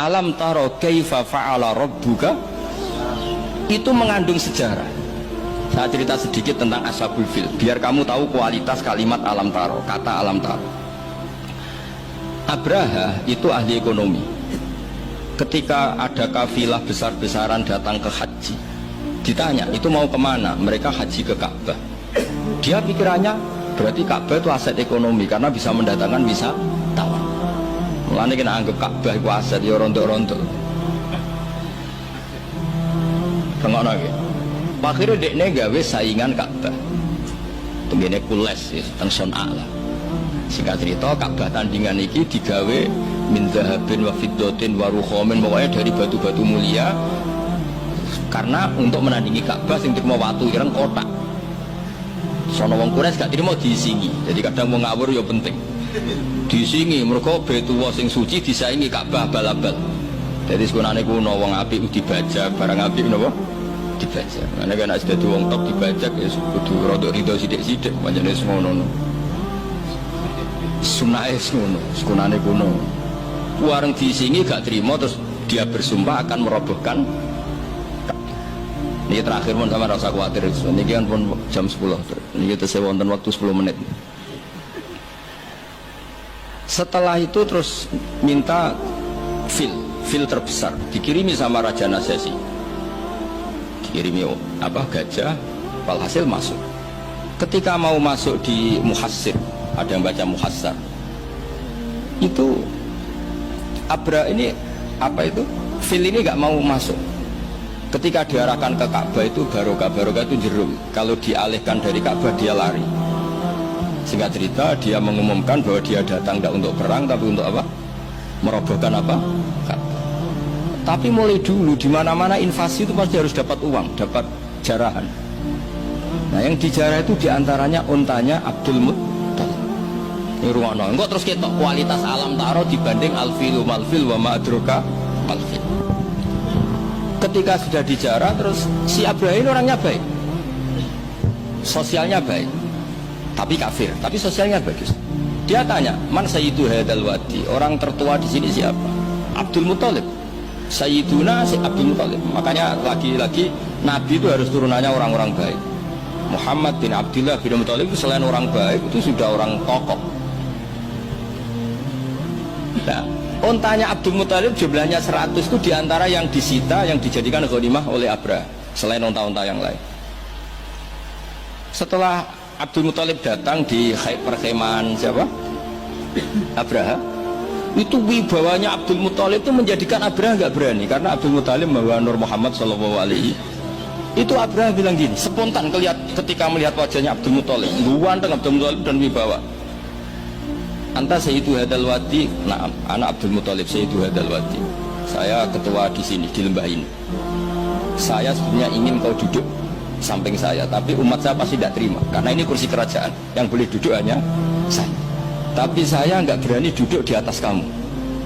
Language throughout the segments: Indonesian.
Alam taro kaifa fa'ala rabbuka itu mengandung sejarah. Saya cerita sedikit tentang Ashabul Fil biar kamu tahu kualitas kalimat alam taro, kata alam taro. Abraha itu ahli ekonomi. Ketika ada kafilah besar-besaran datang ke haji, ditanya itu mau kemana, mereka haji ke Ka'bah. Dia pikirannya berarti Ka'bah itu aset ekonomi karena bisa mendatangkan wisatawan. Mulane kena anggap Ka'bah itu aset ya rontok-rontok. Tengokno iki. Akhirnya dekne gawe saingan Ka'bah. Tenggene kules ya, teng Son'a lah. Singkat cerita Ka'bah tandingan iki digawe min zahabin wa fiddatin wa rukhamin, pokoknya dari batu-batu mulia karena untuk menandingi Ka'bah sing terima watu ireng kotak. Sono wong Quraisy gak terima diisingi. Jadi kadang mau ngawur ya penting. Diisingi mergo Baitullah sing suci disaingi Ka'bah bal-bal. Jadi sekunane kuno wong apik dibajak, barang apik napa? Dibajak. Karena kan nek dadi wong top dibajak ya kudu rada rido sithik-sithik pancene semono. Sunahe ngono, sekunane kuno. Wareng diisingi gak terima terus dia bersumpah akan merobohkan. Ini terakhir pun sama rasa khawatir. Ini kan pun jam 10. Ini kita wonten waktu 10 menit. Setelah itu terus minta fil terbesar dikirimi sama Raja Najasyi. Dikirimi gajah, walhasil masuk. Ketika mau masuk di Muhassir, ada yang baca Muhassar. Itu Abra ini fil ini gak mau masuk. Ketika diarahkan ke Ka'bah itu barokah itu jerum. Kalau dialihkan dari Ka'bah dia lari. Singkat cerita dia mengumumkan bahwa dia datang tidak untuk perang tapi untuk apa? Merobohkan apa? Ka'bah. Tapi mulai dulu di mana-mana invasi itu pasti harus dapat uang, dapat jarahan. Nah yang dijarah itu diantaranya untanya Abdul Muttalib. Ini ruangno. Enggak terus ketok kualitas alam taro dibanding alfilu malfil wa ma'adroka malfil. Ketika sudah dijarah terus si Abraham orangnya baik, sosialnya baik, tapi kafir, tapi sosialnya bagus. Dia tanya, man sayyidu hadal wadi, orang tertua di sini siapa? Abdul Muttalib. Sayyiduna si Abdul Muttalib. Makanya lagi-lagi Nabi itu harus turunannya orang-orang baik. Muhammad bin Abdullah bin Muttalib itu selain orang baik itu sudah orang tokoh. Nah, ontanya Abdul Muttalib jumlahnya 100 itu diantara yang disita, yang dijadikan ghanimah oleh Abraha selain onta-onta yang lain. Setelah Abdul Muttalib datang di perkemahan siapa? Abraha. Itu wibawanya Abdul Muttalib itu menjadikan Abraha nggak berani karena Abdul Muttalib membawa Nur Muhammad SAW. Itu Abraha bilang gini, spontan ketika melihat wajahnya Abdul Muttalib, ganteng Abdul Muttalib dan wibawa. Anta Sayyidu Hadal Wadi, nah, anak Abdul Muttalib Sayyidu Hadal Wadi. Saya ketua di sini di lembah ini. Saya sebenarnya ingin kau duduk samping saya, tapi umat saya pasti tidak terima karena ini kursi kerajaan, yang boleh duduk hanya saya. Tapi saya nggak berani duduk di atas kamu.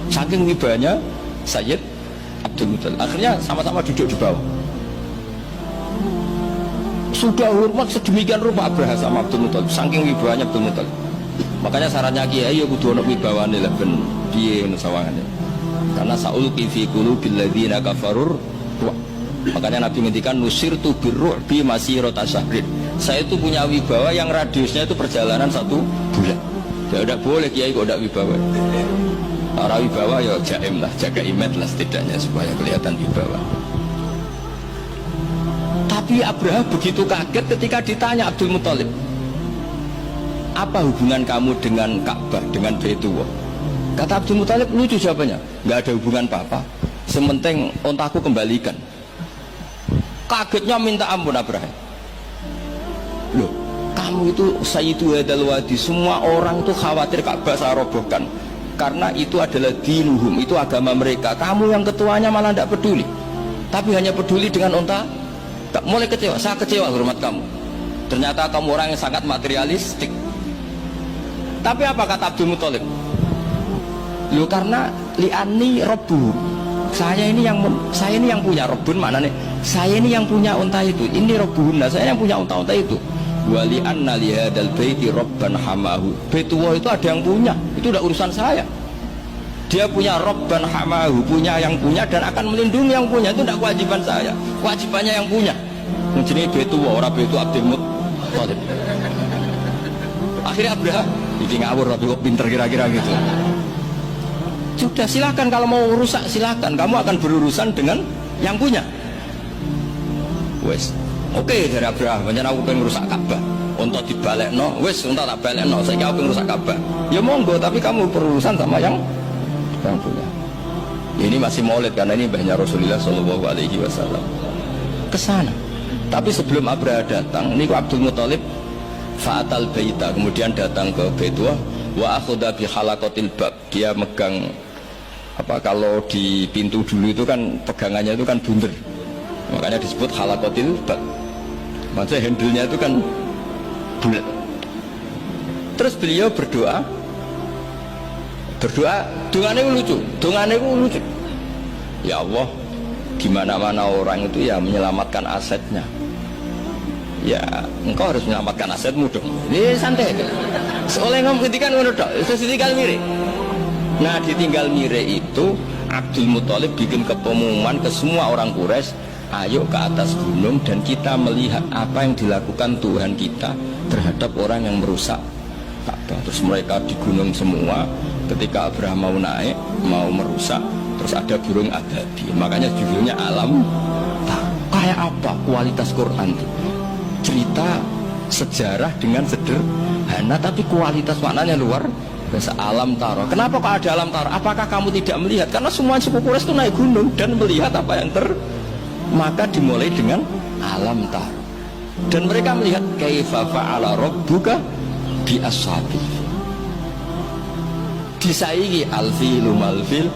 Saking wibanya Sayyid Abdul Muttalib. Akhirnya sama-sama duduk di bawah. Sudah hormat sedemikian rupa Abraha sama Abdul Muttalib, saking wibanya Abdul Muttalib. Makanya sarannya kiai ya kudu ono wibawane lah ben piye sawangane. Karena saulqi fi qulubil ladzina kafarur ruh. Makanya Nabi ngendikan nusirtu birruh bi masirata syahrin. Saya itu punya wibawa yang radiusnya itu perjalanan 1 bulan. Ya udah boleh kiai kok ndak wibawa. Ora wibawa ya jaim lah, jaga image lah setidaknya supaya kelihatan wibawa. Tapi Abraha begitu kaget ketika ditanya Abdul Muttalib, apa hubungan kamu dengan Ka'bah, dengan Baitullah? Kata Abdul Muttalib, lucu jawabannya, nggak ada hubungan apa-apa, sementing ontaku kembalikan. Kagetnya minta ampun Abraha. Loh, kamu itu Sayyidu Hadal Wadi, semua orang itu khawatir Ka'bah saya robohkan karena itu adalah dinuhum, itu agama mereka. Kamu yang ketuanya malah tidak peduli, tapi hanya peduli dengan onta. Mulai kecewa, saya kecewa hormat kamu. Ternyata kamu orang yang sangat materialistik. Tapi apa kata Abdul Muttalib? Loh karena li'ani robbu. Saya ini yang punya robbun, mana nih? Saya ini yang punya unta itu. Ini robbuhunna, saya yang punya unta-unta itu. Wa li'anna lihadal baiti robban hamahu. Baitullah itu ada yang punya. Itu udah urusan saya. Dia punya Robban hamahu, punya yang punya dan akan melindungi yang punya. Itu tidak kewajiban saya, kewajibannya yang punya. Jadi betu orang betu Abdul Muttalib. Akhirnya Abraham ini ngawur tapi kok pinter kira-kira gitu. Sudah silakan, kalau mau rusak silakan, kamu akan berurusan dengan yang punya. Wes, oke dari Abraham, banyak aku pengen rusak Ka'bah. Untuk dibalekno, wes untuk tak balekno, saya pengen rusak Ka'bah. Ya monggo, tapi kamu berurusan sama yang punya. Ini masih maulid karena ini mbahnya Rasulullah Shallallahu Alaihi Wasallam kesana. Tapi sebelum Abraha datang, ini Abdul Muttalib fa'atal baita, kemudian datang ke Baitullah wa akhudha bi halaqatil bab. Dia megang apa, kalau di pintu dulu itu kan pegangannya itu kan bunder, makanya disebut halaqatil bab. Maksudnya handle-nya itu kan bulat. Terus beliau berdoa, dongane lucu. Ya Allah, di mana-mana orang itu ya menyelamatkan asetnya. Ya, engkau harus menyelamatkan asetmu dong. Ini santai itu. Oleh ngomong ketika ngono tok, setinggal mire. Nah, ditinggal mire itu Abdul Muttalib bikin pengumuman ke semua orang Quraisy, ayo ke atas gunung dan kita melihat apa yang dilakukan Tuhan kita terhadap orang yang merusak Ka'bah. Terus mereka di gunung semua. Ketika Abraham mau naik, mau merusak, terus ada burung ababil. Makanya judulnya alam. Kayak apa kualitas Quran itu? Cerita sejarah dengan sederhana, tapi kualitas maknanya luar biasa. Alam taro. Kenapa kok ada alam taro? Apakah kamu tidak melihat? Karena semua suku Quraisy itu naik gunung dan melihat apa yang maka dimulai dengan alam taro. Dan mereka melihat kaifa fa'ala rabbuka bi ashabi. Disaingi alfilu malfil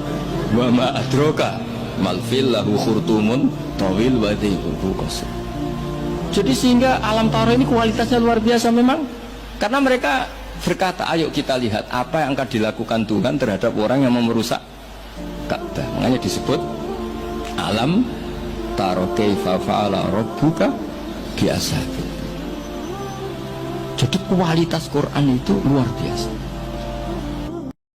wa ma adroka malfil lahu khurtumun tawil wa dhibul qasir. Jadi sehingga alam taro ini kualitasnya luar biasa memang, karena mereka berkata ayo kita lihat apa yang akan dilakukan Tuhan terhadap orang yang merusak Ka'bah. Makanya disebut alam taro kaifa fa'ala rabbuka bi ashabi. Jadi kualitas Quran itu luar biasa.